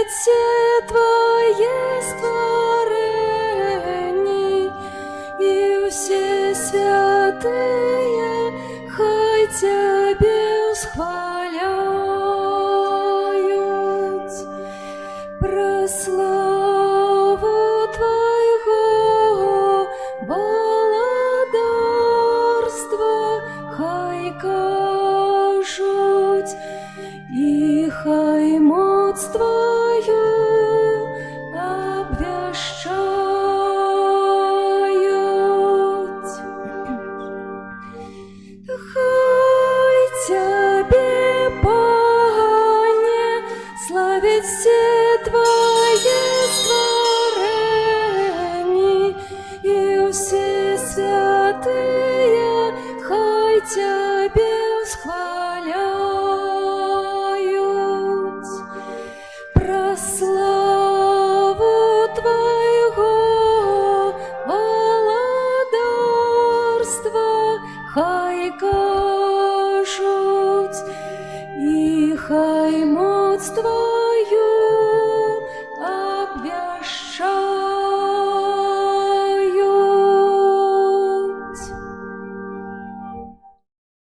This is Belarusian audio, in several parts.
все Твоє створені, і всі святые хай Тебе восхваляют. Про славу Твоего володарства хай кажуть, і хай моць Твою обвящают. Хай Тебе, Пане, славить все Твоє створені, і всі святые хай Тебе восхваляют. Про славу Твоего володарства хай кажуть, і хай моць Твою обвящают.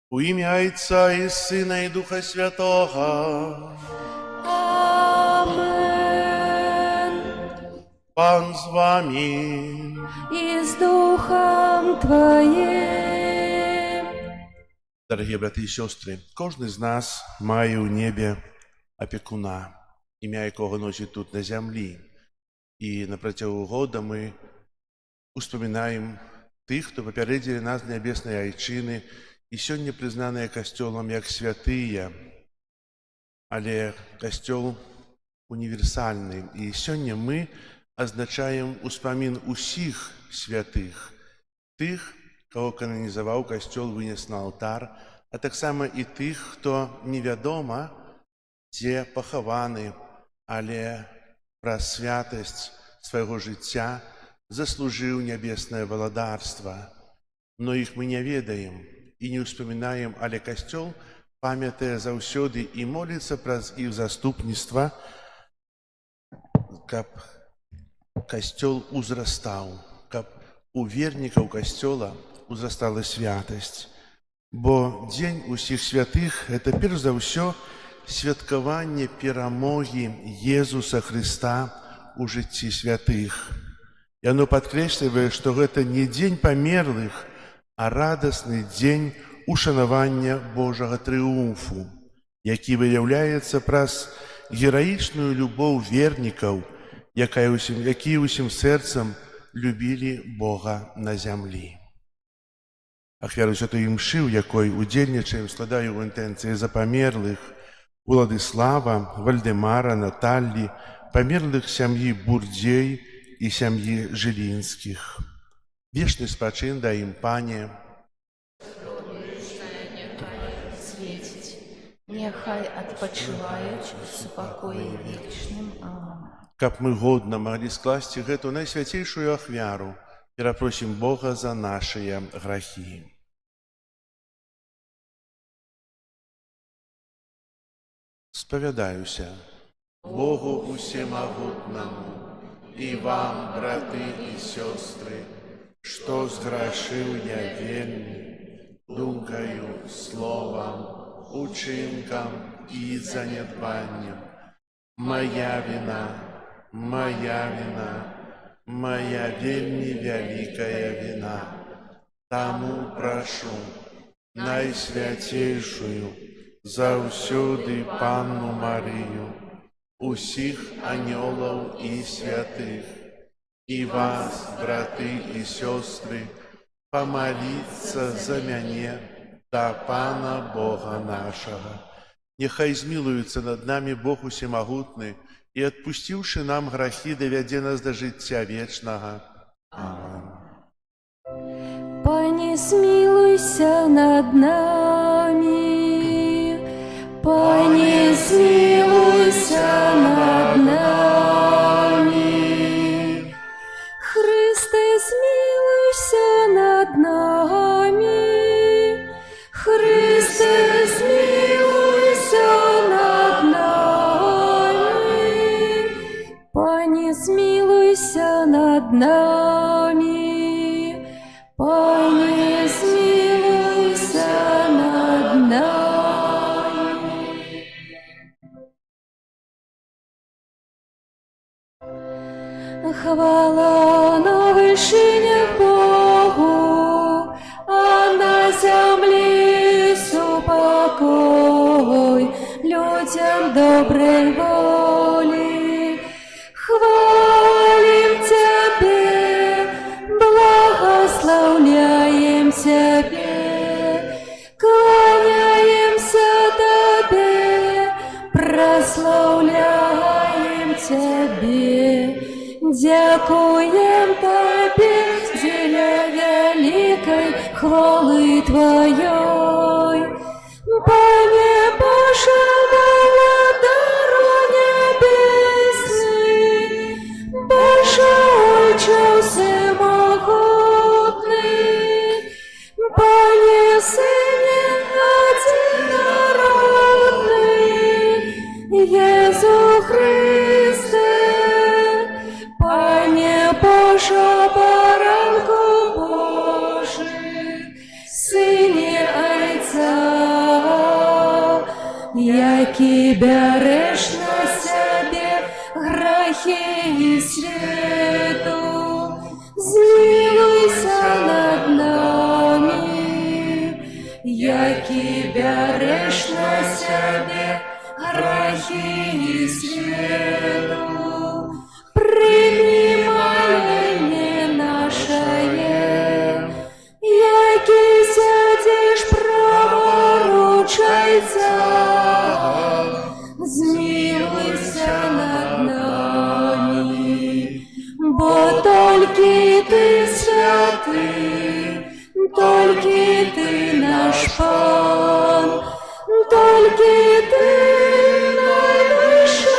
У ім'я Отця і Сина і Духа Святого. Амен. Пан з вами. И с Духом Твоим. Дорогі брати і сестри, кожен з нас має у небі опікуна, ім'я якого носить тут на землі. І на протягу года ми успоминаємо тих, хто попередили нас з небесної Айчини і сьогодні признані Костьолом як святые, але Костьол універсальний. І сьогодні ми означаємо успомин усіх святих, тих, кого канонізував Костьол, винес на алтар, а так само і тих, хто невідомо, де поховані, але про святость свого життя заслужив небесне володарство. Но їх ми не ведаємо і не успоминаємо, але Костьол пам'ятає завсюди і молиться про їх заступництво, каб Костьол узрастав, каб у верників Костьола узрастала святость. Бо День усіх святих – це перш за все святкування перемоги Єсуса Христа у житті святих. І воно підкреслює, що це не День померлих, а радісний день ушанування Божого тріумфу, який виявляється праз героїчну любов вірників, які усім серцем любили Бога на землі. Ахвяру Святої Мши, в якої удільничаємо, складаю в інтенції за померлих Владислава, Вальдемара, Наталії, померлих сім'ї Бурдєй і сім'ї Жилінських. Вічний спочин дай їм, Пане. Нехай відпочивають у спокої вічним. Амінь. Каб мы годно могли скласти эту наисвятейшую ахвяру, перепросим Бога за наши грехи. Споведаюся Богу усемогутному и вам, браты и сестры, что сгрешил я вельми, думкою, словом, учинком и занедбанием. Моя вина, моя вельми великая вина. Тому прошу найсвятейшую, завсюди Панну Марию, усіх анgelов и святых, и вас, браты и сестры, помолиться за меня до Пана Бога нашего. Нехай змилуется над нами Бог усемогутный, и, отпустивши нам грехи, доведе нас до життя вечного. Аминь. Пане, смилуйся над нами, Пане, смилуйся над нами, Христе, смилуйся над нами, Христе, смилуйся над нами. над нами, Пане, змилуйся над нами. Хвала на вышинях Богу, а на земле супокой людям доброй воли. Хвалим Тебе, благословляем Тебе, кланяемся Тебе, прославляем Тебе. Дякуем Тебе, деля великой хвалы Твоей. Пане Боже, владару небесный, Боже, Отче всемогутный, Пане Сыне одинородный, Иису Христе, Пане Боже, баранку Божий, Сыне Отца, які береш на себе грехи і світу, змилуйся над нами, які береш на себе грехи і світу. Прими моление наше, яки сядешь праворучайся, змилуйся над нами, бо тільки Ти святий, тільки Ти наш Пан, тільки Ти найвищий,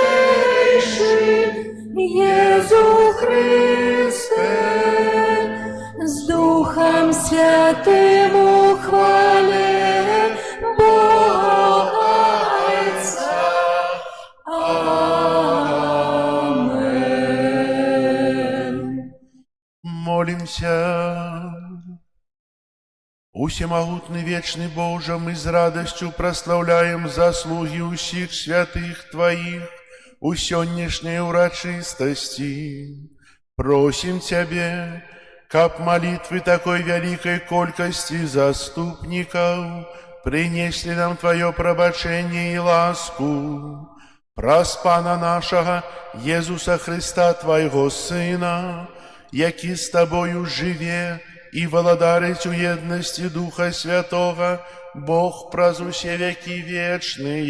Єсу Христе, з Духом Святим у хвалі Бога Отця. Амен. Молимся. Усемогутный вечный Боже, мы с радостью прославляем заслуги усіх святых Твоих у сённяшняй урачыстасці. Просим Тебе, каб молитвы такой великой колькости заступников принесли нам Твое пробачение и ласку. Праз Пана нашего Иисуса Христа, Твоего Сына, який с Тобою живе и владарить у едности Духа Святого, Бог праз усе веки вечные.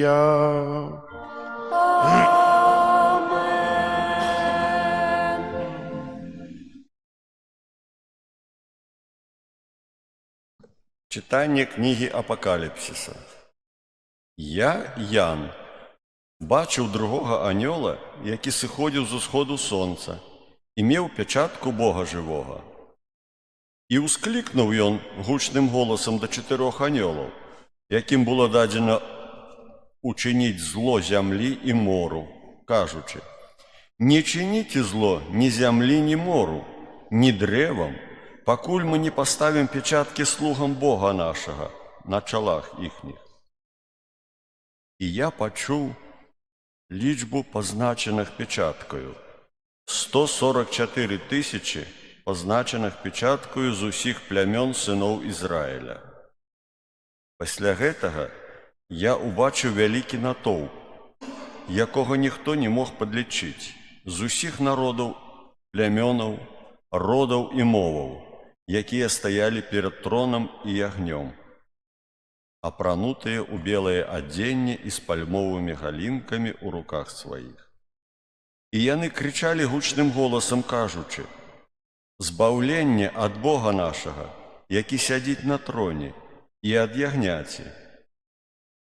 Читання книги Апокаліпсиса. Я, Ян, бачив другого аньола, який сиходив з усходу сонця, і мав печатку Бога живого. І ускликнув ён гучним голосом до 4 аньолів, яким було дадено учинить зло землі і мору, кажучи: «Не чините зло ні землі, ні мору, ні древам, покуль мы не поставим печатки слугам Бога нашего на чолах ихних». И я почув лічбу позначених печаткою – 144 тисячі позначених печаткою з усіх племён синов Ізраїля. Після гэтага я убачив великий натовп, якого ніхто не мог подлічить, з усіх народів, племёнов, родов і мовов, якія стаяли перед троном і огнем, апранутые у белые оденья и с пальмовыми галинками у руках своих. И яны кричали гучным голосом, кажучи: «Збавлення от Бога нашего, який сядить на троне, и от ягняти».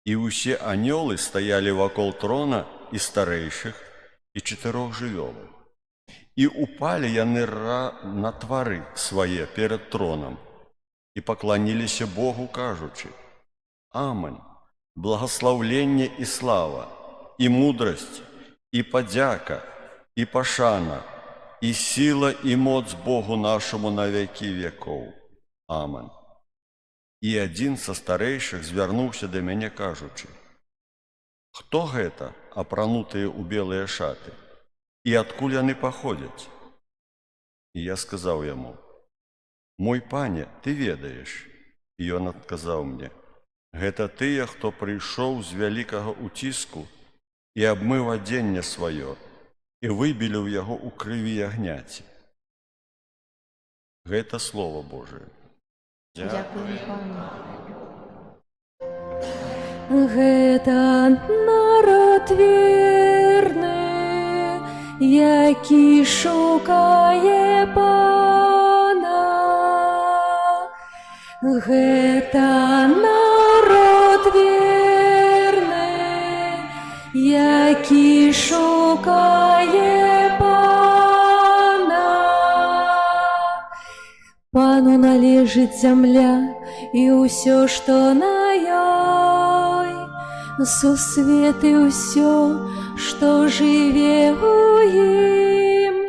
И усе анёлы стояли вокол трона и старейших, и 4 живёлых. И упали яны на твары свои перед троном, и поклонились Богу, кажучи: «Аминь, благословление и слава, и мудрость, и подяка, и пошана, и сила и моц Богу нашему на веки веков. Амен. І один са старейших звярнуўся да мяне, кажучы: «Хто гэта, апранутыя ў белыя шаты? І адкуль яны паходзяць?» І я сказаў яму: «Мой пане, ты ведаеш». І ён адказаў мне: «Гэта тыя, хто прыйшоў з вялікага ўціску і абмыў адзенне сваё, і выбілі ў яго ў крыві ягняці». Гэта Слово Божие. Дякую, пане. Гэта народ верны, які шукае Пана. Гэта народ верны, які шукае Пана. Пану належыць зямля і ўсё, што на ёй, сусвет і ўсё, што жыве ў ім,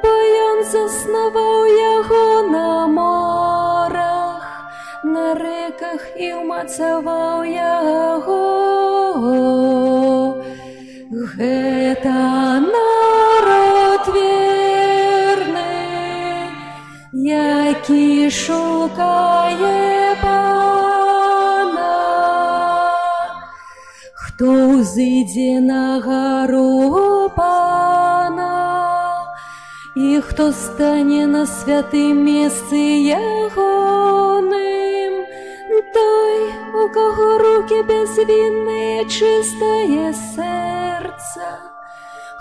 бо ён заснаваў яго на морах, на рэках і ўмацаваў яго. Гэта народ верны, які шукае Пана. Хто ўзыдзе на гару Пана, і хто стане на святым месцы ягоным, той, у каго рукі безвінныя, чыстае сэрца,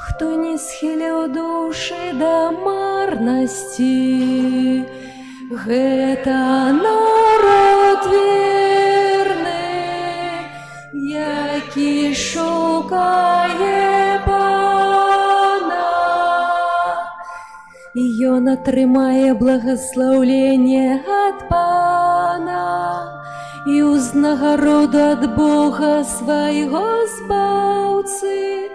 хто не схіляў душы да марнасці. Гэта народ верны, які шукае Пана. Ён атрымае благаслаўленне ад Пана і ўзнагароду ад Бога свайго збаўцы.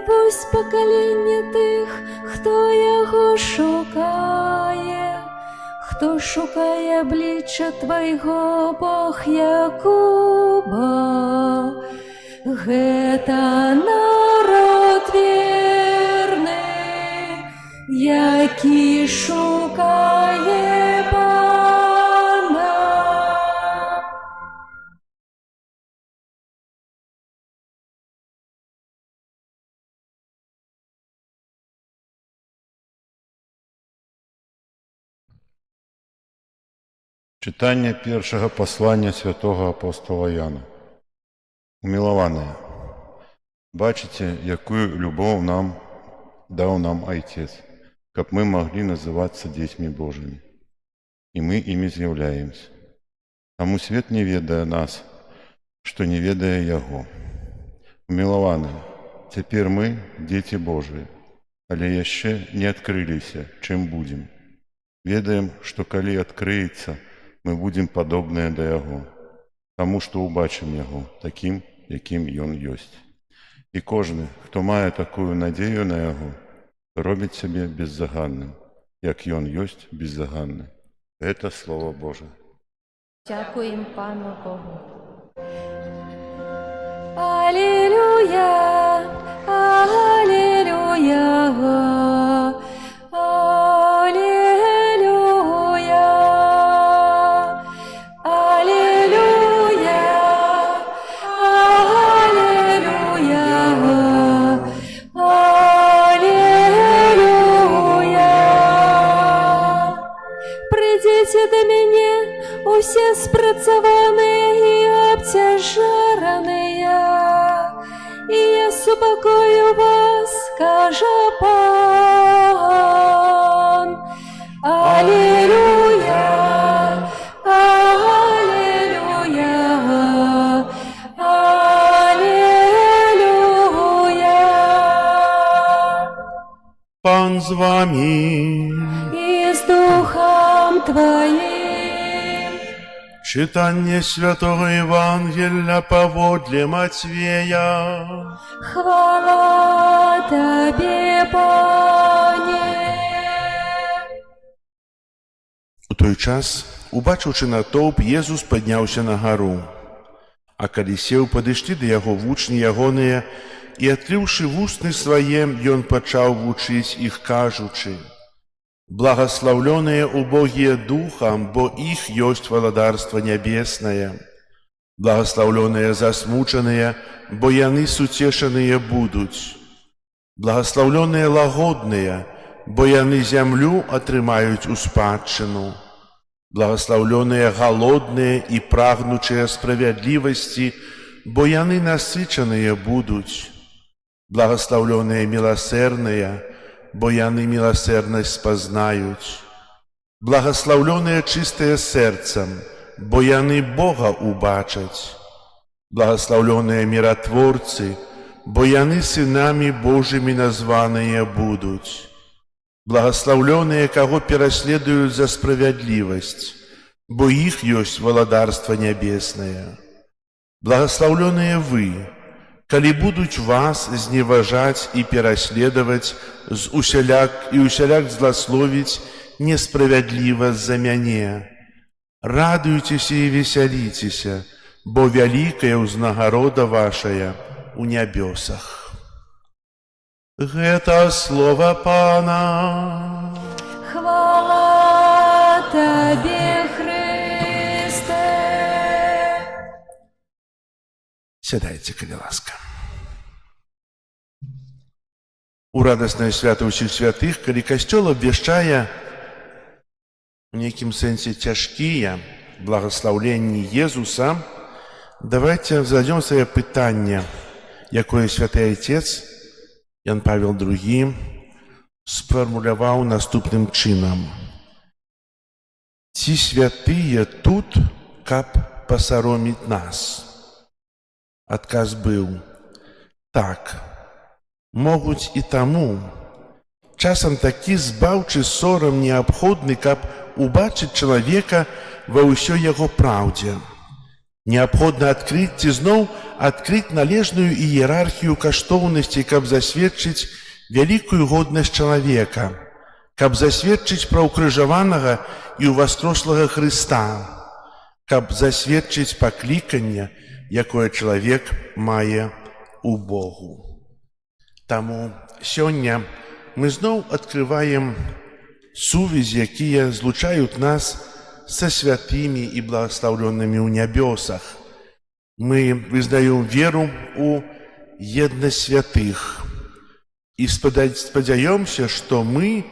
Вось пакаленне тых, хто яго шукае, хто шукае аблічча твайго, Бог Якуба. Гэта народ верны, які шукае Пана. Читання першого послання святого апостола Яна. Умилованные, бачите, якую любов дал нам Отец, как мы могли называться детьми Божьими. И мы ими з'являемся. Тому свет не ведая нас, что не ведая Его. Умилованные, теперь мы дети Божии, але яще не открылися, чим будем. Ведаем, что коли открыется, мы будем подобные до Яго, тому, что убачим Яго, таким, яким Ён ёсць. І кожны, хто мае такую надею на Яго, робить себе беззаганным, як Ён ёсць беззаганны. Это Слово Божие. Дякуємо Пану Богу. Аллилуйя, аллилуйя, аллилуйя, аллилуйя, аллилуйя, аллилуйя. Придите до мяне, усе спрацаваныя і абцяжараныя, і я супакою вас, кажа Пан. Аллилуйя, аллилуйя, аллилуйя. Пан з вами. І з Духом Твоїм. Читание Святого Евангелия поводле Матвея. Хвала Тебе, Пане. той час, убачыўшы натоўп, Езус падняўся на гару. А калі сеў, падышлі да яго вучні ягоныя, і, адкрыўшы вусны свае, ён пачаў вучыць іх, кажучы: «Благаслаўлёныя убогія духам, бо іх ёсць валадарства нябеснае. Благаслаўлёныя засмучаныя, бо яны суцешаныя будуць. Благаслаўлёныя лагодныя, бо яны зямлю атрымаюць у спадчыну. Благаслаўлёныя галодныя і прагнучыя справядлівасці, бо яны насычаныя будуць. Благаслаўлёныя міласэрныя, бо яны міласэрнасць спазнаюць. Благаслаўлёныя чыстыя сэрцам, бо яны Бога убачаць. Благаслаўлёныя міратворцы, бо яны сынамі Божымі названыя будуць. Благаслаўлёныя, каго пераследуюць за справядлівасць, бо іх ёсць валадарства нябеснае. Благаслаўлёныя вы, калі будуць вас зневажаць і пераследаваць і усяляк зласловіць несправядліва з-за мяне. Радуйцеся і весяліцеся, бо вялікая ўзнагарода вашая ў нябёсах». Гэта слова Пана. Хвала Табе, Христе. Сядайце, калі ласка. У радаснае свята ўсіх святых, калі Касцёл абвяшчае у нейкім сэнсе цяжкія благаслаўленні Езуса, давайте зададзём сабе пытанне, якое Святы Айцец Ян Павел II сфармуляваў наступным чынам: «Ці святыя тут, каб пасароміць нас?» Адказ быў: «Так, могуць і таму. Часам такі збаўчы сорам неабходны, каб убачыць чалавека ва ўсёй яго праўдзе. Неабходна адкрыць ці зноў адкрыць належную іерархію каштоўнасцей, каб засведчыць вялікую годнасць чалавека, каб засведчыць пра ўкрыжаванага і ўваскрослага Хрыста, каб засведчыць пакліканне, якое чалавек мае ў Богу». Таму сёння мы зноў адкрываем сувязі, якія злучаюць нас са святымі і благаслаўлёнымі ў нябёсах. Мы вызнаем веру ў еднасць святых і спадзяёмся, што мы,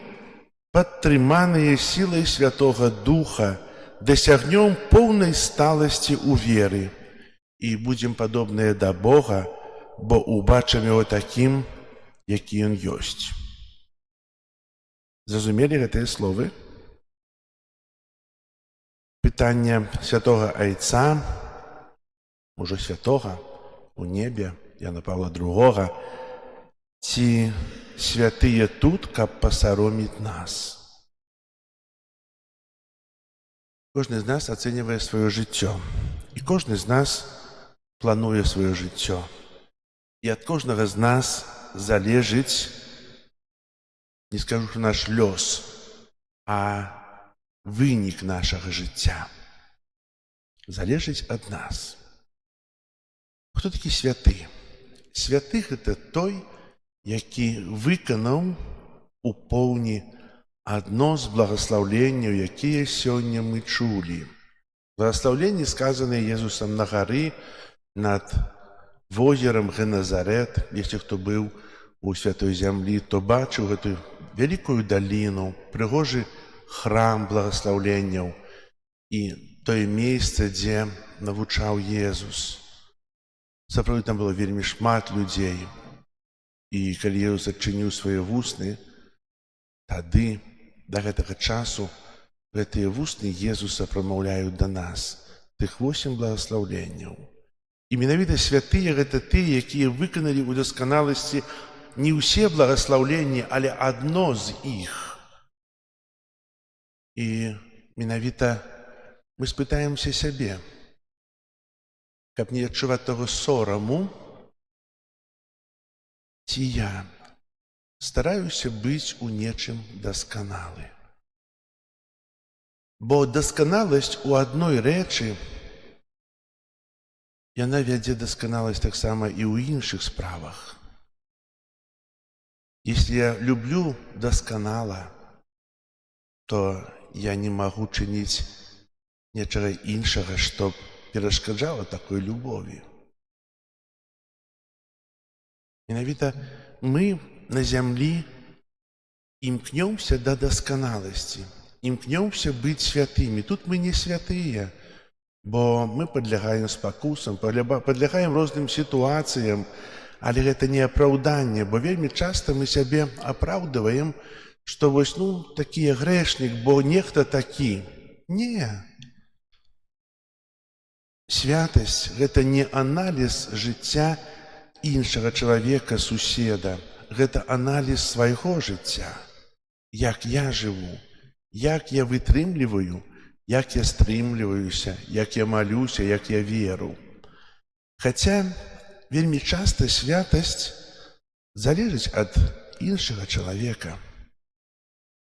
падтрыманыя сілай Святога Духа, дасягнём поўнай сталасці ў веры і будзем падобныя да Бога, бо убачым яго такім, які ён ёсць. Зразумелі гэтыя словы? Пытанне святога Айца, ужо святога у небе, Яна Павла II: «Ці святыя тут, каб пасароміць нас?» Кожны з нас ацэньвае сваё жыццё, і кожны з нас плануе сваё жыццё. І ад кожнага з нас залежыць, не скажу, што наш лёс, а вынік нашага жыцця. Залежыць ад нас. Хто такі святы? Святы – гэта той, які выканаў у поўні адно з благаслаўленняў, якія сёння мы чулі. Благаслаўленні, сказаныя Езусам на гары над возерам Геназарет. Если хто быў у святой зямлі, то бачыў гэтую вялікую даліну, прыгожы храм благаслаўленняў і тое месца, дзе навучаў Езус. Сапраўды там было вельмі шмат людзей. І калі Езус адчыніў свае вусны, тады, да гэтага часу, гэтыя вусны Езуса прамаўляюць да нас, тых 8 благаслаўленняў. І менавіта святыя – гэта тыя, якія выканалі ў дасканаласці не ўсе благаслаўленні, але адно з іх. І менавіта мы спытаемся сябе, каб не адчуваць таго сораму, ці я стараюся быць у нечым дасканалы. Бо дасканаласць у адной рэчы, яна вядзе дасканаласць таксама і ў іншых справах. Если я люблю дасканала, то я не магу чыніць нечага іншага, што перашкаджала такой любові. Менавіта мы на зямлі імкнёмся да дасканаласці, імкнёмся быць святымі. Тут мы не святыя, бо мы падлягаем спакусам, падлягаем розным сітуацыям, але гэта не апраўданне, бо вельмі часта мы сябе апраўдваем, што вось, такі грэшнік, бо нехта такі. Не. Святасць – гэта не аналіз жыцця іншага чалавека, суседа. Гэта аналіз свайго жыцця. Як я жыву, як я вытрымліваю, як я стрымліваюся, як я малюся, як я веру. Хаця вельмі часта святасць залежыць ад іншага чалавека.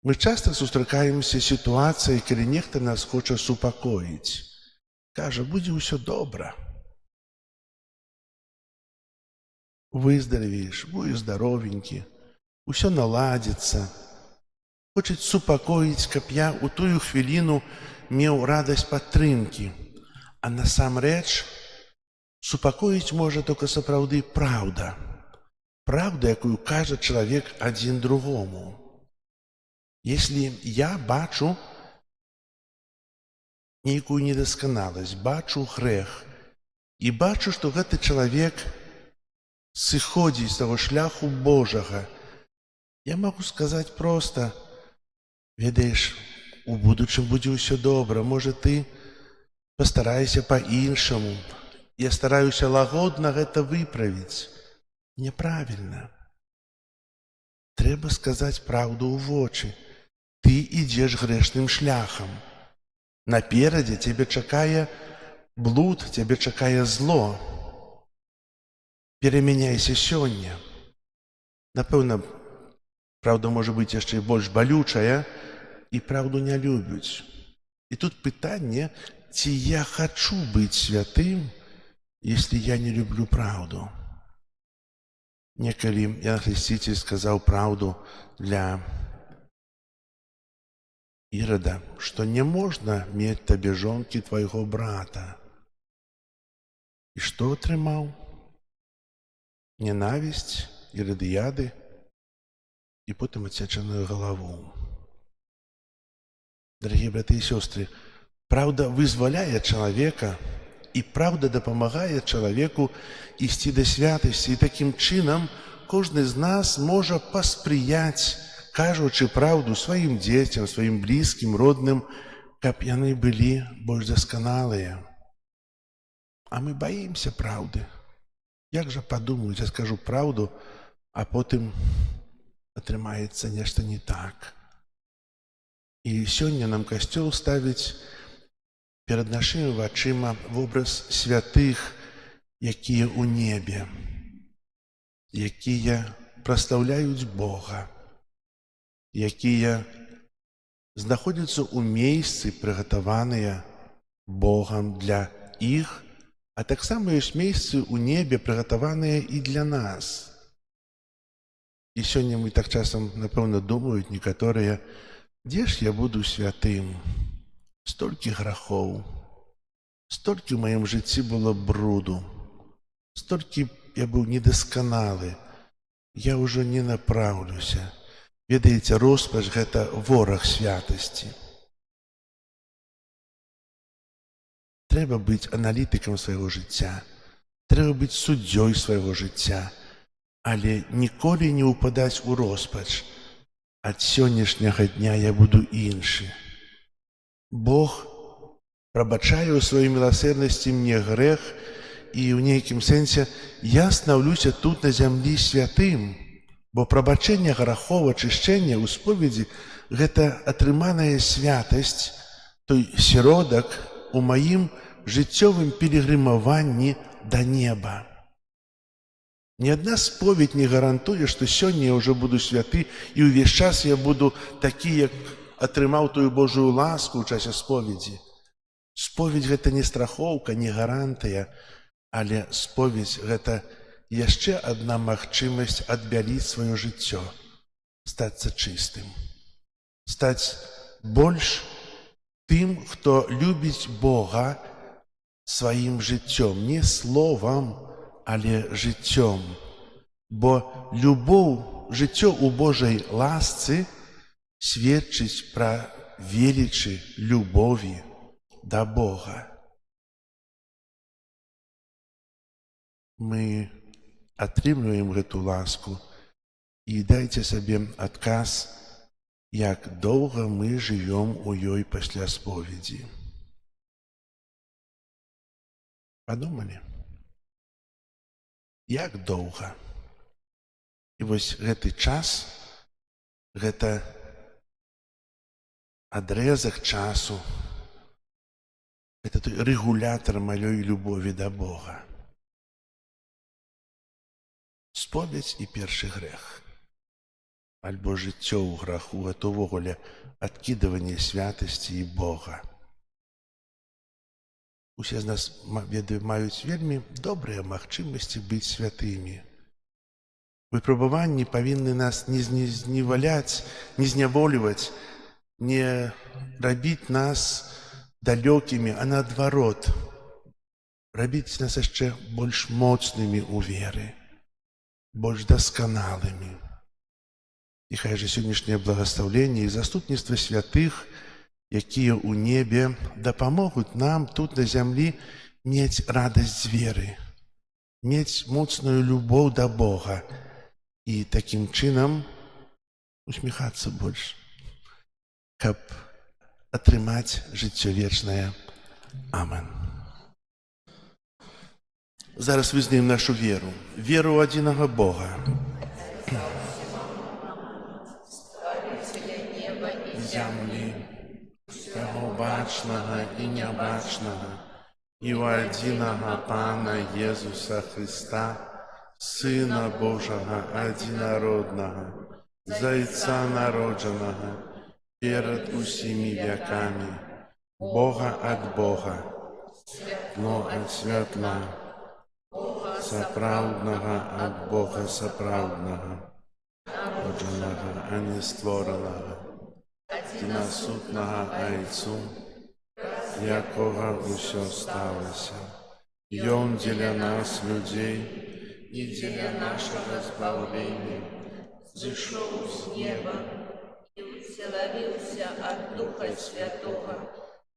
Мы часта сустракаемся з сітуацыяй, калі нехта нас хоча супакоіць. Кажа, будзе ўсё добра. Выздаравееш, будзеш здаровенькі, усё наладзіцца. Хочуць супакоіць, каб я ў тую хвіліну меў радасць падтрымкі. А насамрэч супакоіць можа толькі сапраўды праўда. Праўда, якую кажа чалавек адзін другому. Если я бачу нейкую недасканаласць, бачу грэх, і бачу, што гэты чалавек сыходзіць з таго шляху Божага, я магу сказаць проста, ведаеш, у будучым будзе ўсё добра, можа ты пастарайся па-іншаму. Я стараюся лагодна гэта выправіць. Няправільна. Трэба сказаць праўду ў вочы. Ты ідзеш грэшным шляхам. Наперадзе цябе чакае блуд, цябе чакае зло. Перамяняйся сёння. Напэўна, праўда можа быць яшчэ больш балючая, і праўду не любяць. І тут пытанне, ці я хачу быць святым, если я не люблю праўду. Некалі Ян Хрысціцель сказаў праўду для Ірада, што не можна мець табе жонкі твайго брата. І што атрымаў? Ненавісць, Іродыяды і потым адсечаную галаву. Дарагія браты і сёстры, праўда вызваляе чалавека, і праўда дапамагае чалавеку ісці да святасці. І такім чынам кожны з нас можа паспрыяць, кажучы праўду сваім дзецям, сваім блізкім, родным, каб яны былі больш дасканалыя. А мы баімся праўды. Як жа падумаюць, я скажу праўду, а потым атрымаецца нешта не так. І сёння нам Касцёл ставіць перад нашымі вачыма вобраз святых, якія ў небе, якія прастаўляюць Бога, якія знаходзяцца ў месцы, прыгатаваныя Богам для іх, а таксама ёсць месцы ў небе, прыгатаваныя і для нас. І сёння мы так часам, напэўна, думаюць некаторыя, дзе ж я буду святым? Столькі грахоў, столькі ў маім жыцці было бруду, столькі я быў недасканалы, я ўжо не напраўлюся. Ведаеце, роспач – гэта вораг святасці. Трэба быць аналітыкам свайго жыцця, трэба быць суддзёй свайго жыцця, але ніколі не ўпадаць у роспач. Ад сённяшняга дня я буду іншы. Бог прабачае ў сваёй міласэрнасці мне грэх, і ў нейкім сэнсе я станаўлюся тут на зямлі святым, бо прабачэнне грахоў, ачышчэнне ў споведзі – гэта атрыманая святасць, той сродак у маім жыццёвым пілігрымаванні да неба. Ні адна споведь не гарантуе, што сёння я ўжо буду святы і ўвесь час я буду такі, як атрымаў тую Божую ласку ў часе споведзі. Споведь – гэта не страхоўка, не гарантыя, але споведь – гэта яшчэ адна магчымасць адбяліць сваё жыццё, стацца чыстым, стаць больш тым, хто любіць Бога сваім жыццём, не словам, але жыццём. Бо любоў, жыццё ў Божай ласцы сведчыць пра велічы любові да Бога. Мы атрымліваем гэту ласку і дайце сабе адказ, як доўга мы жывём у ёй пасля споведзі. Падумалі? Як доўга? І вось гэты час, гэта адрэзак часу, гэта той рэгулятар маёй любові да Бога. Споведь і першы грэх. Альбо жыццё ў граху, гэта ўвогуле адкідыванне святасці і Бога. Усе з нас, ведаю, маюць вельмі добрыя магчымасці быць святымі. Выпрабаванні павінны нас не зневаляць, не зняволіваць, не рабіць нас далёкімі, а наадварот, рабіць нас яшчэ больш моцнымі ў веры, больш дасканалымі. І хай жа сённяшняе благаслаўленне і заступніцтва святых, якія ў небе, дапамогуць нам тут на зямлі мець радасць з веры, мець моцную любоў да Бога і такім чынам усміхацца больш, каб атрымаць жыццё вечнае. Амен. Зараз вызнаем нашу веру, веру ў адзінага Бога, зямлі, усяго бачнага і нябачнага, і ў адзінага Пана Езуса Хрыста, Сына Божага адзінароднага, Зайца народжанага, перад усімі вякамі, Бога ад Бога, святло ад святла, сапраўднага ад Бога сапраўднага, народжанага, а не створанага, адзінасутнага Айцу, якога ўсё сталася. Ён дзеля нас, людзей, і дзеля нашага збаўлення, зышоў з неба і уселавіўся ад Духа Святога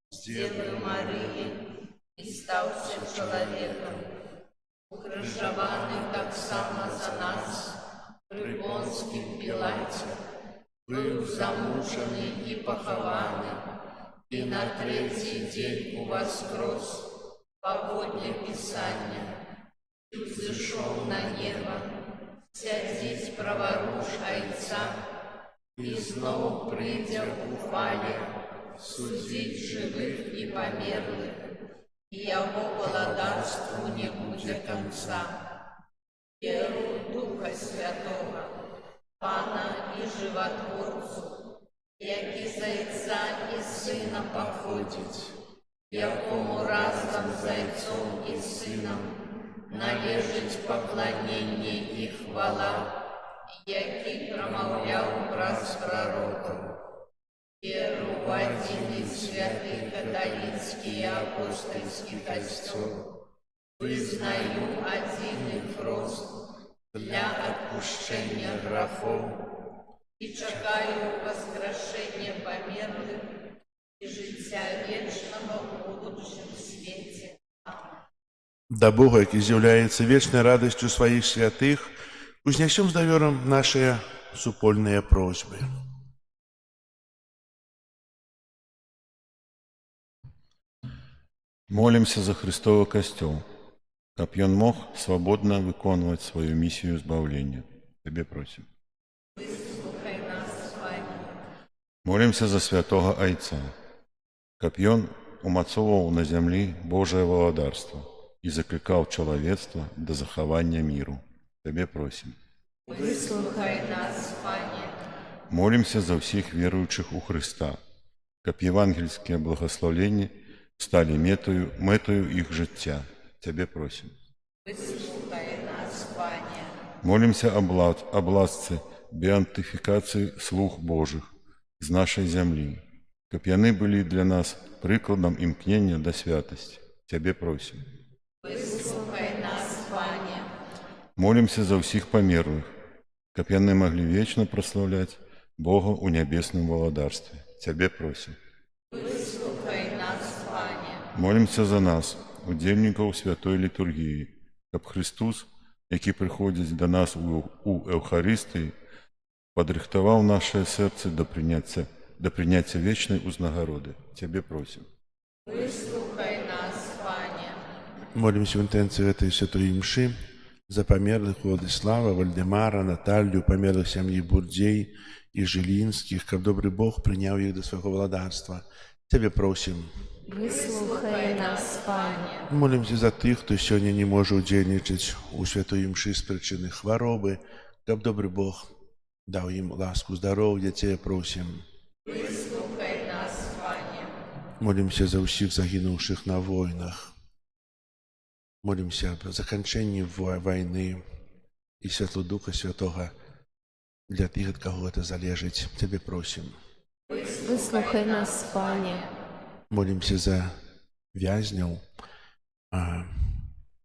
з Дзевы Марыі і стаўся чалавекам, укрыжаваны таксама за нас пры Понскім Пілаце, быў замучаны і пахаваны, і на трэці дзень уваскрос паводле Пісання, і ўзышоў на неба, сядзіць праваруч Айца, і зноў прыйдзе ў хвале судзіць жывых і памерлых, і яго валадарству не будзе канца. Веру Духа Святога, Пана і Жыватворцу, які з Айца і Сына паходзіць, якому разам з Айцом і Сынам належыць пакланенне і хвала, які прамаўляў праз прарокаў. Веру ў адзіны святы каталіцкі і апостальскі касцёл, вызнаю адзіны хрост для адпушчэння грахоў і чакаю васкрашэння памерлых і жыцця вечнага ў будучым свеце. Да Бога, які з'яўляецца вечнай радасцю сваіх святых, узнясём з даверам нашыя супольныя просьбы. Молимся за Христовы касцёл, каб ён мог свабодна выконваць сваю місію збаўлення. Табе просім. Выслухай нас, Пане. Молимся за святога Айца, каб ён умацоўваў на зямлі Божае валадарства і заклікаў чалавецтва да захавання міру. Табе просім. Выслухай нас, Пане. Молимся за всех верующих у Христа, как евангельские благословления стали метою их життя. Тебе просим. Вислухай нас, Пане. Молимся об ласце беатификации слуг Божих з нашей земли, как яны были для нас прикладом имкнения до святости. Тебе просим. Вислухай нас, Пане. Молимся за всех померлых, как яны могли вечно прославлять Бога у небесном володарстве. Тебе просим. Вислухай нас, Пане. Молимся за нас, удельников святой литургии, как Христос, який приходить до нас у Евхаристии, подрихтовал наше сердце до принятия вечной узнагороды. Тебе просим. Вислухай нас, Пане. Молимся в интенции этой святой мши за померлых Владислава, Вальдемара, Наталью, померлых семьи Бурдей и Жилинских, как добрый Бог принял их до своего владарства. Тебе просим. Вислухай нас, Пане. Молимся за тых, кто сегодня не может удельничать у святой мши с причины хворобы, как добрый Бог дал им ласку здоровья. Тебе просим. Вислухай нас, Пане. Молимся за всех загинувших на войнах. Молимся о закончении войны и Святлого Духа Святого для тех, от кого это залежит. Тебе просим. Вислухай нас, Пане. Молимся за вязнів,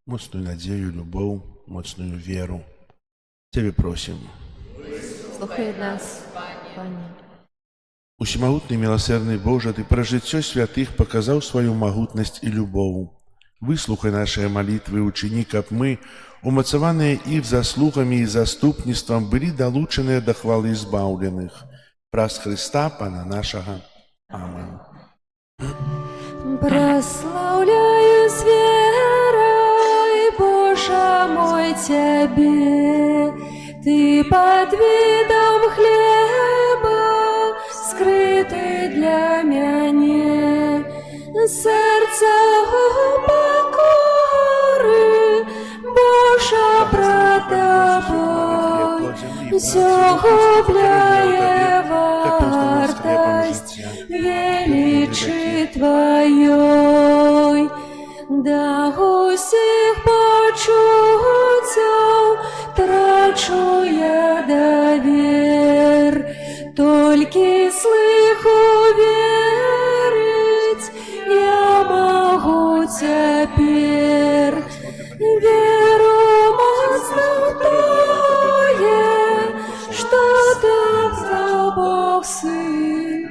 моцную надею, любовь, моцную веру. Тебе просим. Слухай нас, Пане. Усемогутный, милосердный Боже, Ты про життя святых показал свою могутность и любовь. Выслухай наши молитвы, учини, как мы, умацованные их заслугами и заступництвом, были долучены до хвалы избавленных. Праз Христа, Пана нашего. Аминь. Прославляю с верой, Боже мой, Тебе. Ты под видом хлеба, скрытый для меня, сердце покоры, Боже, пред Тобой, все губляя вартость величи Твоей, да усіх почуттів трачу я довір, тільки слыху вірить я могу теперь. Веру моцно тое, что Ты Бог Сын,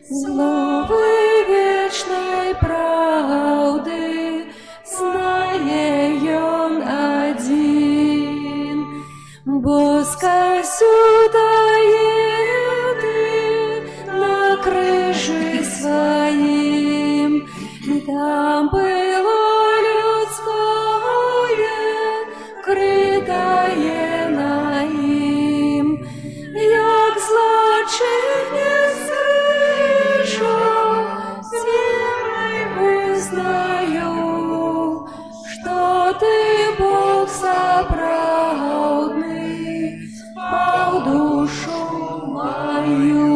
зловы вечной правды, знає Он один, бо скасю дає Ти на крижі своїм, там було людськое, критає на їм, як злочиння скриша, землей визнаю, що Ти Бог соправдний, спав душу мою.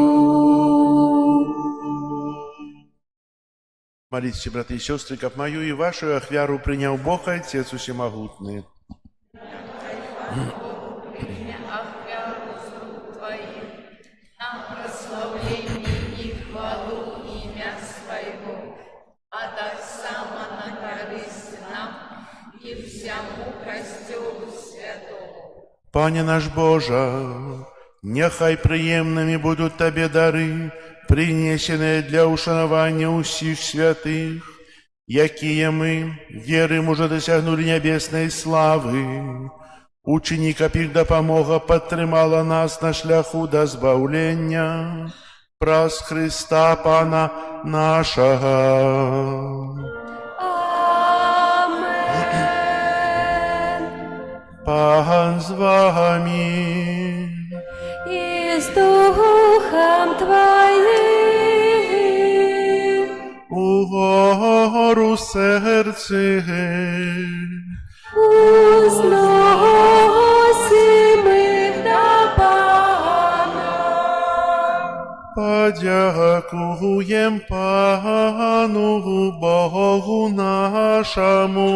Молитесь, братья и сестры, как мою и вашу ахвяру принял Бог Отец Всемогутный. Ахвяру слуг Твоих, на прославление и хвалу имя Своего, а так само на корысть нам и всему костелу святому. Пане наш Боже, нехай приємними будуть Тебе дари, принесенные для ушанования усіх святых, якие мы, верим, уже досягнули небесной славы. Учини, как их допомога подтримала нас на шляху до збавлення, праз Христа Пана нашого. Амен. Пан з вами. И с Духом Твоим, Угору серце, узносим их до Пана. подякуем Пану Богу нашему.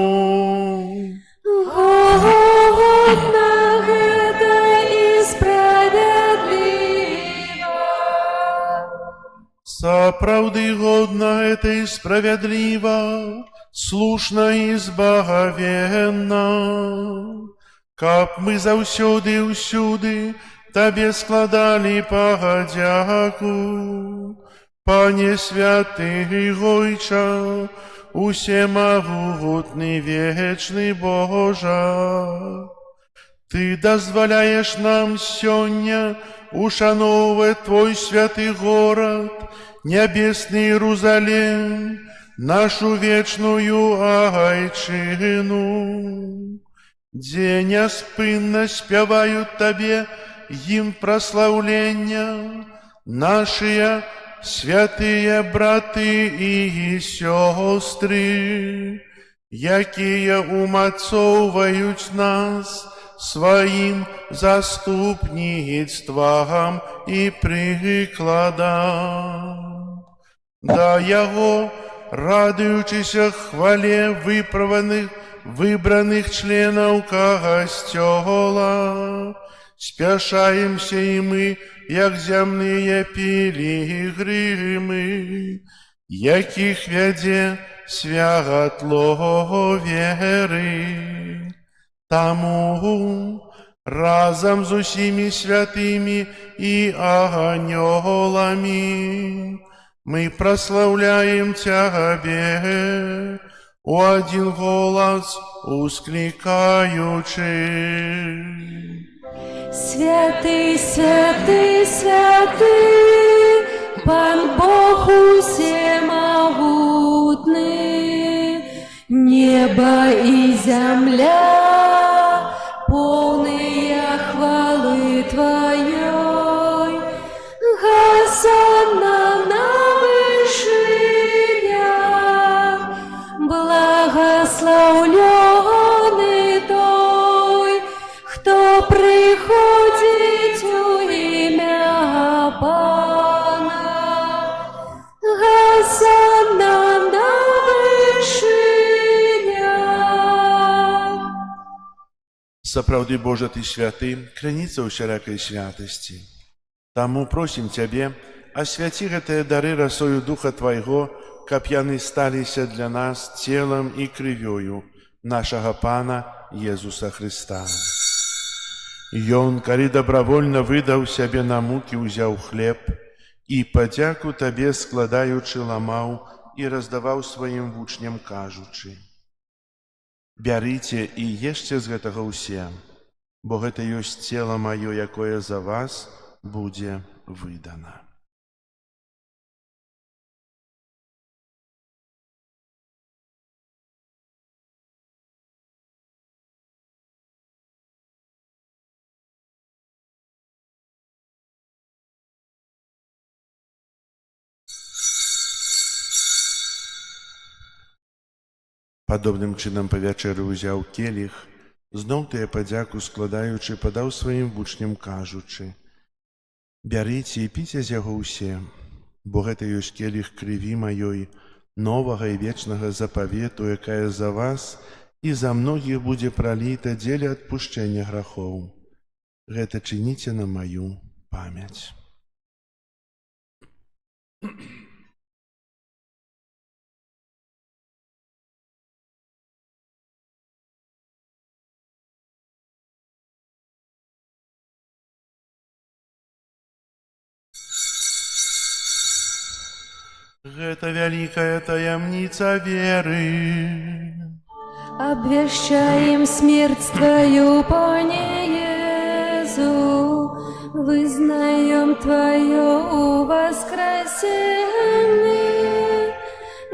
Годно гэта і справядліва. Сапраўды годна это и справядлива, слушна и збагавенна, каб мы заўсёды і ўсюды Табе складалі падзяку. Пане святы Гойча, усемагутны вечны Божа, Ты дазваляеш нам сёння ушаноўваць Твой святы горад, нябесны Иерусалим, нашу вечную айчыну, дзе няспынна спяваюць Табе гімн праслаўлення нашыя святыя браты і сёстры, якія умацоўваюць нас сваім заступніцтвам і прыкладам. Да яго, радуючыся хвале выбраных членаў касцёла, спяшаемся і мы, як зямныя пілігрымы, якіх вядзе святло веры. Таму разам з усімі святымі і анёламі мы праслаўляем Цябе у адзін голас усклікаючы. Святы, святы, святы, Пан Бог усемагутны, неба і зямля поўныя хвалы Тваёй. Гасанна на вышынях, благословлены той, хто приходить у ім'я Пана. Гасанна на вышынях. Сапраўды, Божа, Ты святы, крыніца ўсялякай святасці. Таму просім Цябе, асвяці гэтыя дары расою Духа Твайго, каб яны сталіся для нас целам і крывёю нашага Пана Езуса Христа. Ён, калі добравольна выдаў сябе на мукі, узяў хлеб і падзяку Табе складаючы ламаў і раздаваў сваім вучням, кажучы: «Бярыце і ешце з гэтага ўсе, бо гэта ёсць цела маё, якое за вас будзе выдана». Падобным чынам па вячэры ўзяў келіх, зноў тыя падзяку складаючы, падаў сваім вучням, кажучы: «Бярыце і піце з яго ўсе, бо гэта ёсць келіх крыві маёй, новага і вечнага запавету, якая за вас і за многіх будзе праліта дзеля адпушчэння грахоў. Гэта чыніце на маю памяць». Гэта вялікая таямніца веры. Обвящаем смерть Твою, Пане Езу, вызнаем Твое воскресение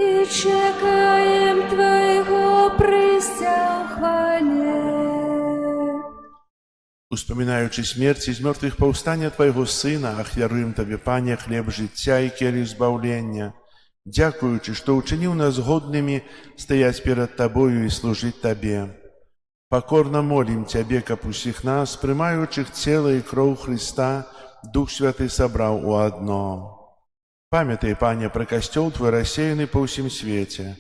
и чекаем Твоего прыцця ў хвале. Успамінаючы смерць і з мёртвых паўстання Твайго Сына, ахвяруем Табе, Пане, хлеб жыцця і келіх збаўлення, дзякуючы, што ўчыніў нас годнымі стаяць перад Табою і служыць Табе. Пакорна молім Цябе, каб усіх нас, прымаючых цела і кроў Христа, Дух Святы сабраў у адно. Памятай, Пане, пра касцёл Твой рассеяны па ўсім свеце.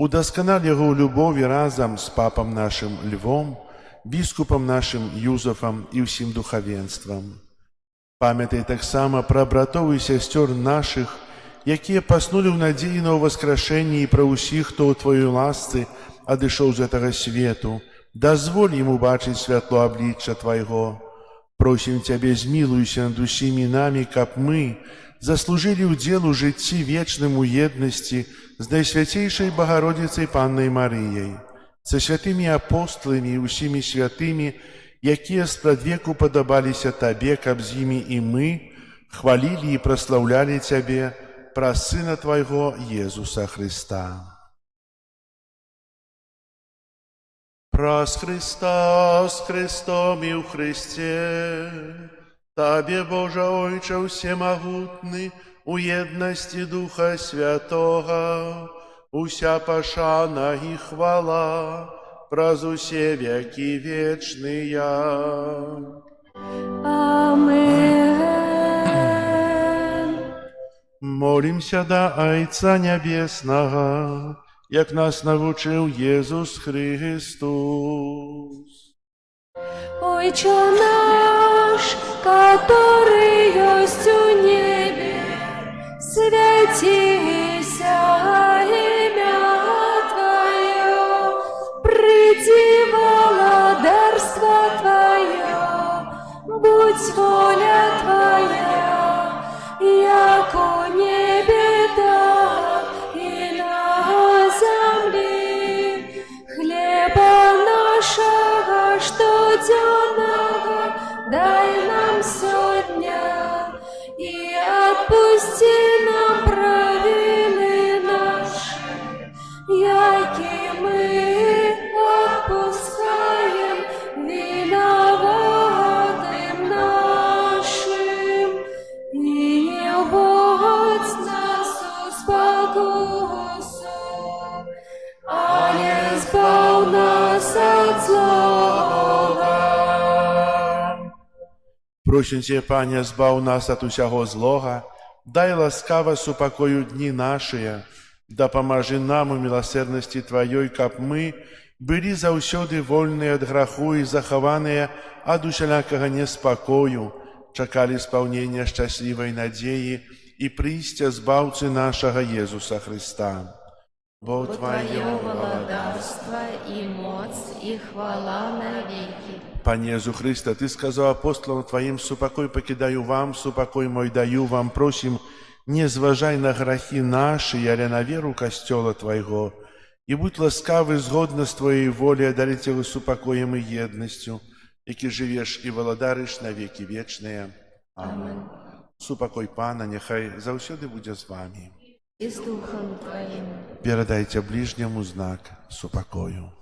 Удасканаль яго ў любові разам з папам нашым Львом, біскупам нашым Юзафам і ўсім духавенствам. Памятай таксама пра братоў і сясцёр нашых, якія паснулі ў надзеі на ўваскрашэнне, і пра ўсіх, хто ў Тваёй ласцы адышоў з гэтага свету. Дазволь ім убачыць святло аблічча Твайго. Просім Цябе, змілуйся над усімі намі, каб мы заслужылі ўдзел у жыцці вечным у еднасці з Найсвяцейшай Багародзіцай Паннай Марыяй, са святымі апостоламі і ўсімі святымі, якія спрадвеку падабаліся Табе, каб з імі і мы хвалілі і праслаўлялі Цябе праз Сына Твайго Езуса Христа. Праз Христа, з Христом і ў Христе, Табе, Божа Ойче всемогутны, у еднасці Духа Святого, уся пашана і хвала, праз усе векі вечныя. Амен. Молімся да Айца Нябеснага, як нас навучыў Езус Христос. Ойче наш, который есть у небе, святися имя Твое, приди владарство Твое, будь воля Твоя, як у небе, так и на земле. Хлеба нашего штоденного дай нам сегодня, и отпусти нам провины наши, яки мы отпускаем виноватым нашим, и не вводь нас в спокусу, але избав нас от злого. Просім Цябе, Пане, збаў нас ад усяго злога, дай ласкава супакою дні нашыя, дапамажы нам у міласэрнасці Тваёй, каб мы былі заўсёды вольныя ад граху і захаваныя ад усялякага неспакою, чакалі спаўнення шчаслівай надзеі і прыйсця збаўцы нашага Езуса Христа. Бо Твое владарство и моц и хвала навеки. Пане Езу Христа, Ты сказаў апостолам Твоим: супакой покидаю вам, супакой мой даю вам. Просім, не зважай на грахи наши, але на веру касцёла Твайго, і будь ласкавы згодна з Твоей волі адарыць яго супакоем і еднасцю, які жывеш і валадарыш на векі вечныя. Амен. Супакой Пана няхай заўсёды будзе з вами. И с Духом Твоим. Перадайце ближняму знак супакою.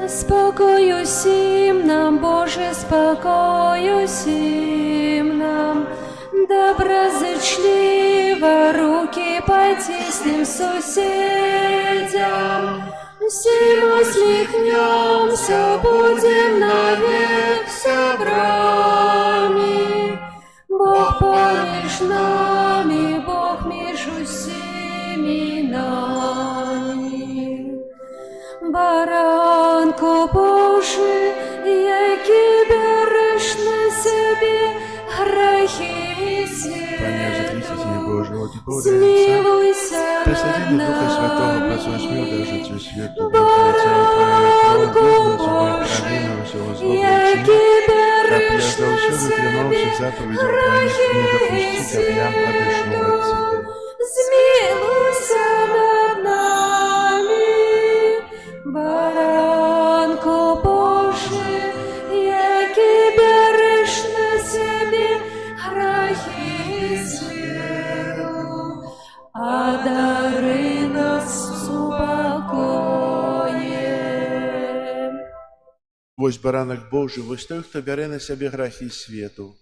Спокою сим нам, Боже, спокою сим нам, доброзычливо руки потиснем соседям, всем усмехнемся, будем навек собрами. Бог помеж нами, Бог между всеми нами. Баранко Божий, який береш на себе грехи Пане Езу Христе, Сыне свету, Божий, от Бога смилуйся Пресвятитель над Духа Святого, нами. про свой смерть дожить весь свет, Баранко Божий, який береш на себе грехи свету, змилуйся над нами. Баранко Божий, який береш на себе грехи свету, одари нас супокоем. Вось баранак Божий, вось той, хто бярэ на сябе грахі свету,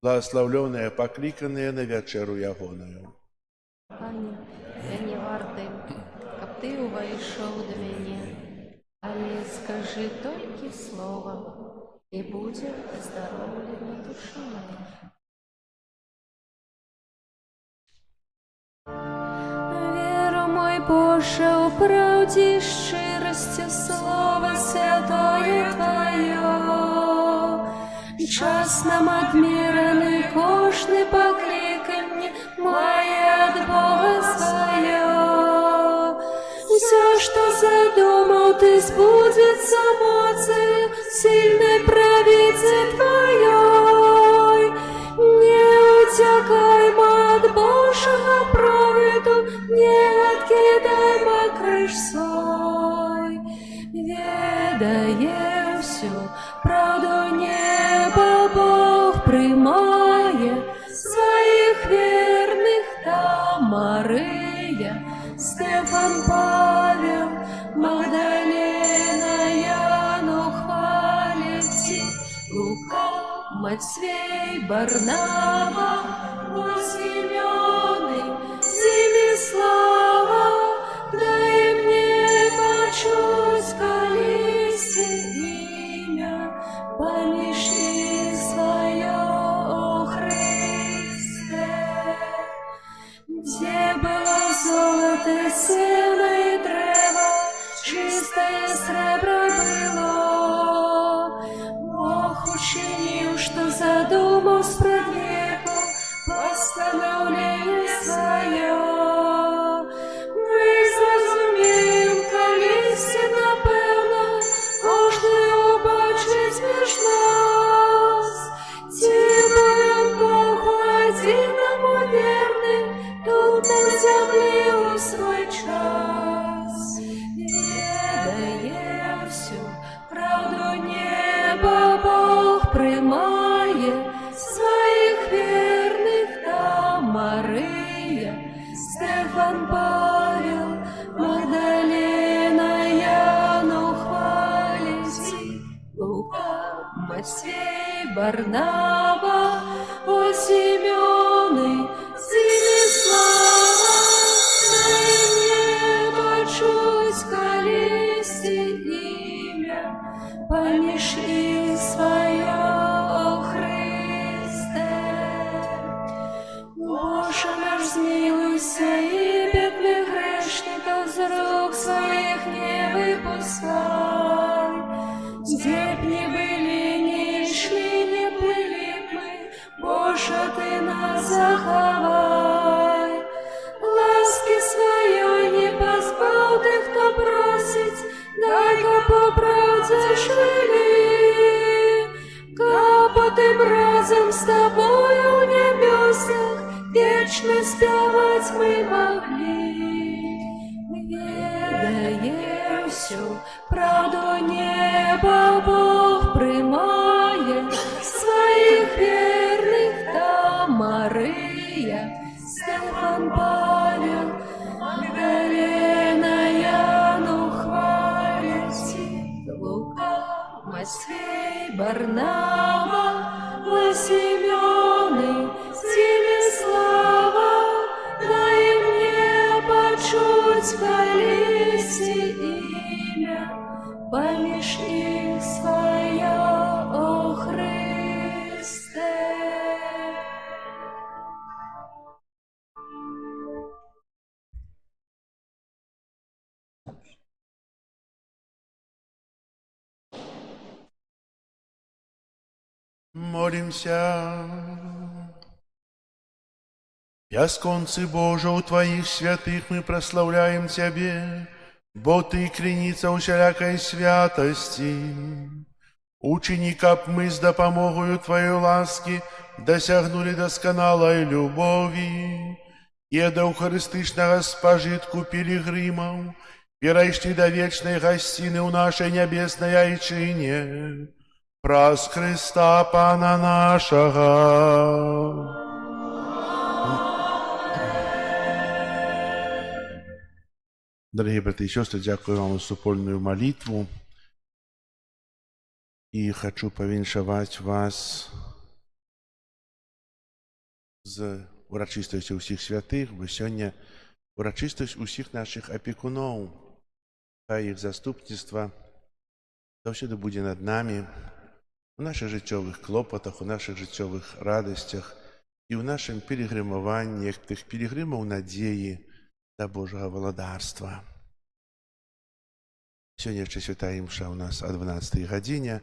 благословленыя, пакліканыя на вячэру ягоную. Пане, я не варты, каб Ты увайшоў да мяне, але скажи толькі слова, і будзе здароўлена душа моя. Боже, у правді й щирості Слово святое Твое. Час нам адміраний, кожний покликання має от Бога своє. Все, что задумал ты, сбудется моцею сильной правицы Твоей. Не утекаймо от Божьего проводу, не откидаймо крыш свой. Ведая всю правду неба, Бог примає своих верных там Мария, Стефан, Павел, Магдалена, Яну хвалите, Лука, Матвей, Барнава, Симеоны, Зимислава, дай мне почуть колесе имя, помеши свое, о Христе. Где было золото, сено и древо, чистое сребро было. Бог учинил, что задумал спред веку постановление свое. Мы зразумеем, колись напевно, кожний убачить між нас. Тим Богу одиному верным, тут на земле у свой час. Ведая всю правду неба, Бог примає своих верных там Мария, Стефан, Павел, Магдалена, Яну хвалите, Лука, Матвей, Барнава, о Симеоны, Зимислава, дай мне почуть колесе имя, помеши свое, о Христе. Боже наш, zmiłuйся, и бедных грешников с рук своих не выпускай. Где б ни были, ни шли, не плыли б мы, Боже, Ты нас заховай. Ласки своей не позбав ты, кто просить, дай-ка по правде жили. Кабы тем разом с Тобою в небесах вечно спевать мы могли. Ведая всю правду неба, Бог примає своих верных там Мария, Стефан, Павел, Магдалена, Яну хвалите, Лука, Матвей, Барнава, Симеоны, Зимислава, дай мне почуть колесе имя, помеж их свое, о Христе. Молимся. Ясконцы Боже, у Твоих святых мы прославляем Тебе, бо Ты креница усялякой святости. Учини, каб мы с допомогою Твоей ласки досягнули досконалой любови, и до Евхаристичного спожитку пилигримов перейшли до вечной гостины у нашей небесной Айчине, праз Христа Пана нашего. Дорогие братья и сестры, дякую вам за супольную молитву. И хочу повіншаваць вас з урачыстасцю ўсіх святых, бо сёння урачыстасць усіх нашых апекуноў. Хай іх заступніцтва заўсёды будзе над намі, у наших жыццёвых клопатах, у наших жыццёвых радасцях і ў нашым пілігрымаванні, як тых пілігрымаў надзеі да Божага валадарства. Сёння яшчэ святая імша ў нас о 12 гадзіне.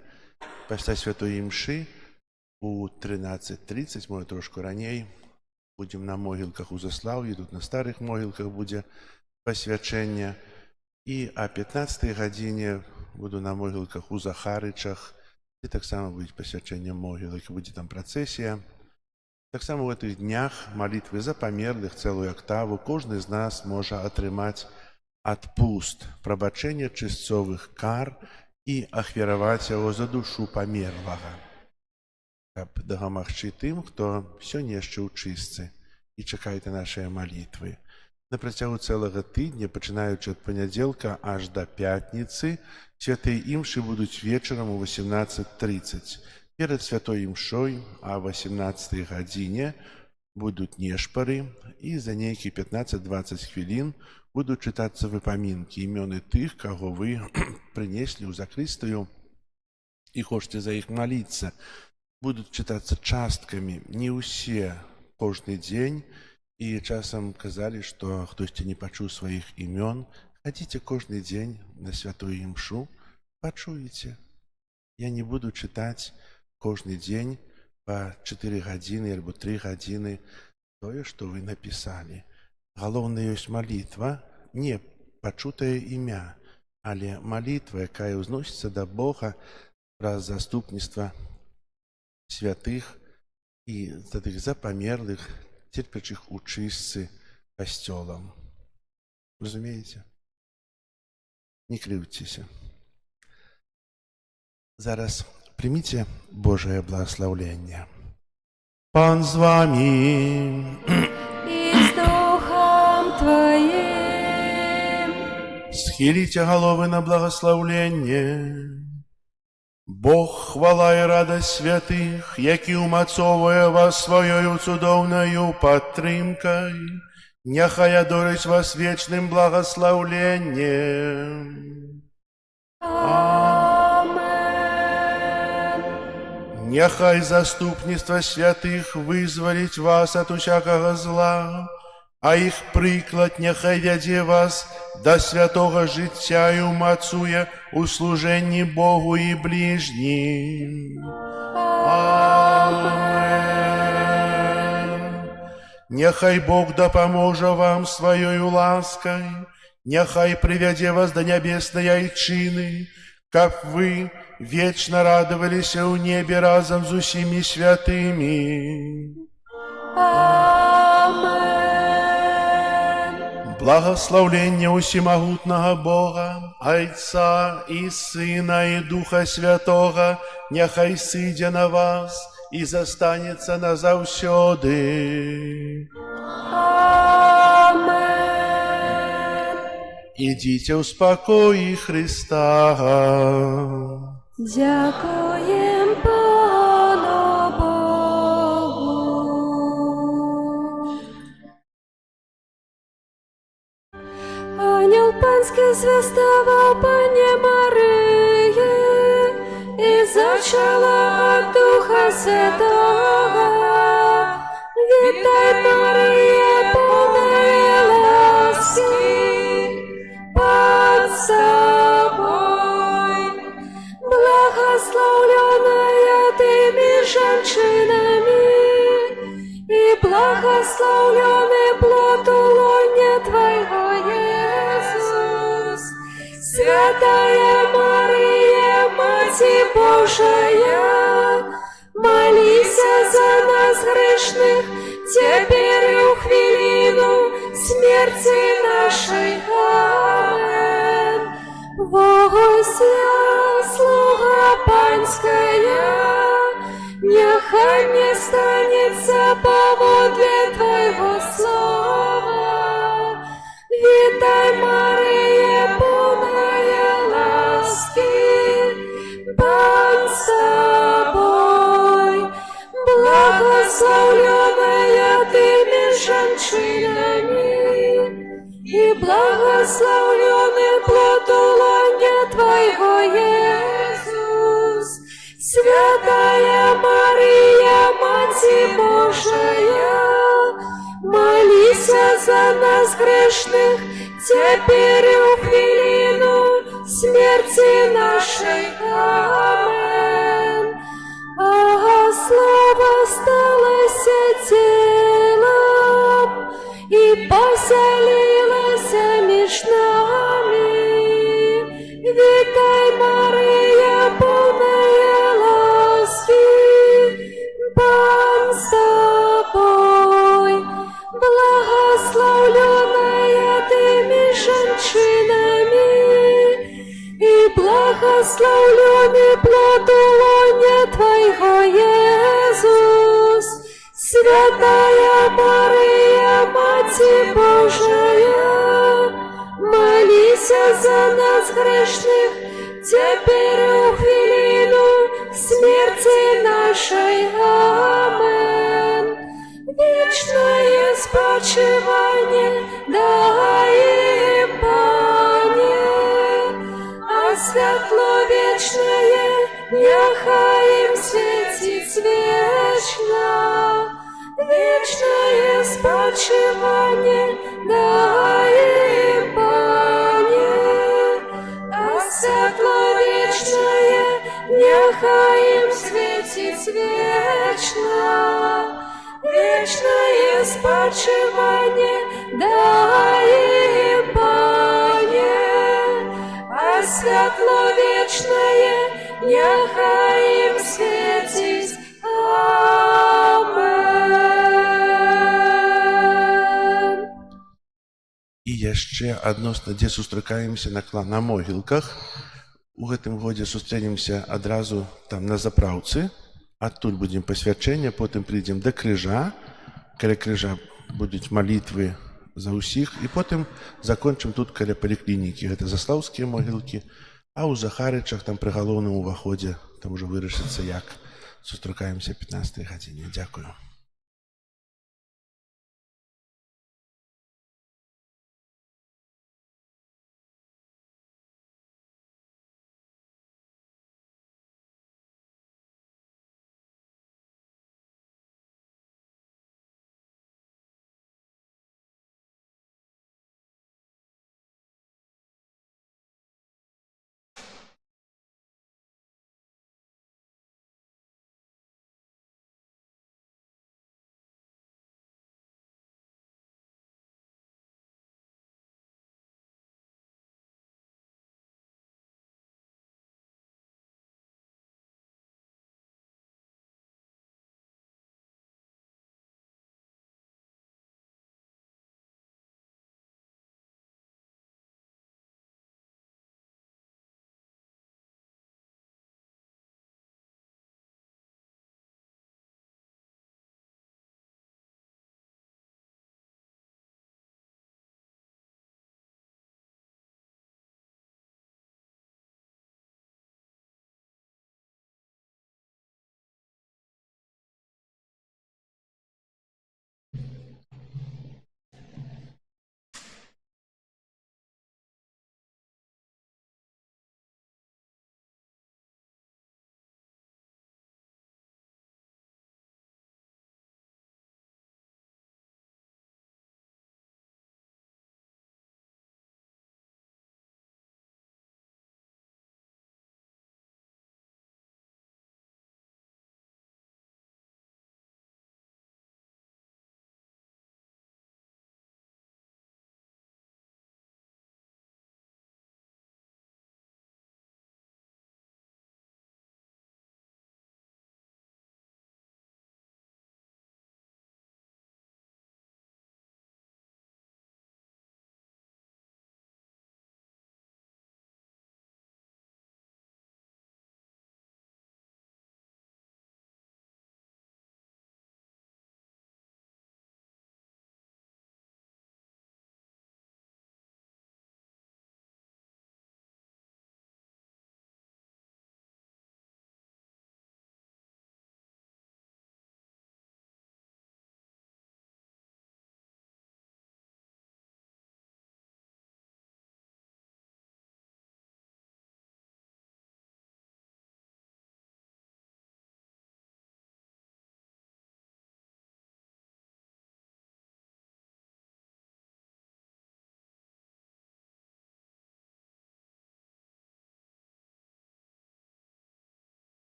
Пасля святой імшы у 13:30, можа трошку раней, будзем на могілках у Заслаўі, тут на старых могілках будзе пасвячэнне. І о 15 гадзіне буду на могілках у Захарычах, і таксама будзе пасвячэнне могілак, будзе там працэсія. Таксама ў гэтых днях малітвы за памерлых цэлую актаву кожны з нас можа атрымаць адпуст, прабачэнне чысцовых кар і ахвяраваць яго за душу памерлага, каб дапамагчы тым, хто сёння яшчэ ў чыстцы і чакае на нашыя малітвы. На працягу цэлага тыдня, пачынаючы ад панядзелка аж да пятніцы, святыя імшы будуць вечарам у 18:30. Перад святой імшой а 18 гадзіне будуць нешпары, і за нейкі 15-20 хвілін будуць чытацца выпамінкі, імёны тых, каго вы прынеслі ў закрыстыю і хочаце за іх маліцца. Будуць чытацца часткамі, не ўсе кожны дзень, і часам казалі, што хтосьці не пачуў сваіх імён. Хадзіце кожны дзень на святую імшу, пачуеце. Я не буду чытаць кожны дзень па 4 гадзіны альбо 3 гадзіны тое, што вы напісалі. Галоўнае ёсць малітва, не пачутае імя, але малітва, якая ўзносіцца да Бога праз заступніцтва святых і за тых запамерлых, церпячых у чыстцы касцёлам. Разумееце? Не крыўцеся. Зараз прыміце Божае благаслаўленне. Пан з вамі. И с Духом Твоим. Схіліце галовы на благаслаўленне. Бог, хвала і радасць святых, які умацоўвае вас сваёю цудоўнаю падтрымкай, няхай адорыць вас вечным благаслаўленнем. Амен. Няхай заступніцтва святых вызваліць вас ад усякага зла, а іх прыклад няхай вядзе вас да святога жыцця і умацуе у служэнні Богу і бліжнім. Амен. Няхай Бог дапаможа вам сваёю ласкай, няхай прывядзе вас да нябеснай айчыны, каб вы вечна радаваліся ў небе разам з усімі святымі. Амен. Благословлення усімагутнага Бога, Айца і Сына і Духа Святого, няхай сыдзе на вас і застанецца назаўсёды. Амен. Ідзіце ў спакоі Христа. Дякуем Пану Богу. Ангел панський звездавав Пані Марії, і зачала от Духа Святого. Вітай, Марія, повної ласки, Пан с тобой. Благословленная ты меж женщинами, и благословленный плод лоня Твоего, Иисус. Святая Мария, Мати Божия, молись за нас грешных, теперь и в хвилину смерти нашей. Амен. Вося, слуга панская, нехай не станется поводле Твоего слова. Вітай, Мария, полная ласки, Пан с тобой. Благословленная ты меж женщинами, и благословленный плод лоня Твоего, Иисус. Святая Мария, Мати Божия, молись за нас грешных, теперь и в хвилину смерти нашей. Амен. А слово сталося телом и поселилось меж нами. Витай, Мария, полная ласки, Пан с тобой, благословленная ты меж женщинами, и благословленный плод лона Твоего, Иисус. Святая Мария, Матерь Божия, молись за нас грешных, теперь и в хвилину смерти нашей. Амен. Вечное спочивание дай им, Пане, а святло вечное нехай им светить вечно. Вечное спочивание дай им, Пане, а светло вечное нехай им светить вечно. Вечное спочивание дай им, Пане, а светло вечное нехай им светить. Амен. І яшчэ адносна, дзе сустракаемся на могілках. У гэтым годзе сустрэнемся адразу там на запраўцы. Адтуль будзем пасвячэнне, потым прыйдзем да крыжа. Каля крыжа будуць малітвы за ўсіх. І потым закончым тут каля паліклінікі. Гэта заслаўскія могілкі. А ў Захарычах, там пры галоўным уваходзе, там ужо вырашыцца як. Сустракаемся 15 гадзіне. Дзякую.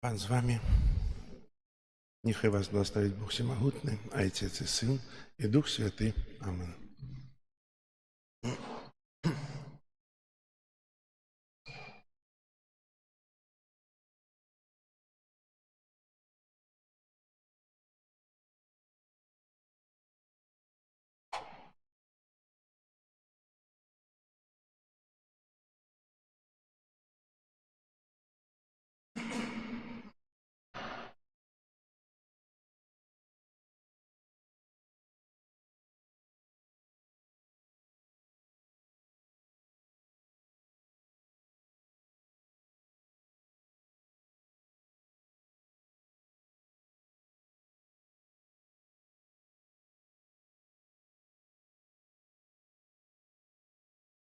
Пан з вами. Нехай вас благословить Бог Всемогутный, Отец и Сын, и Дух Святый. Аминь.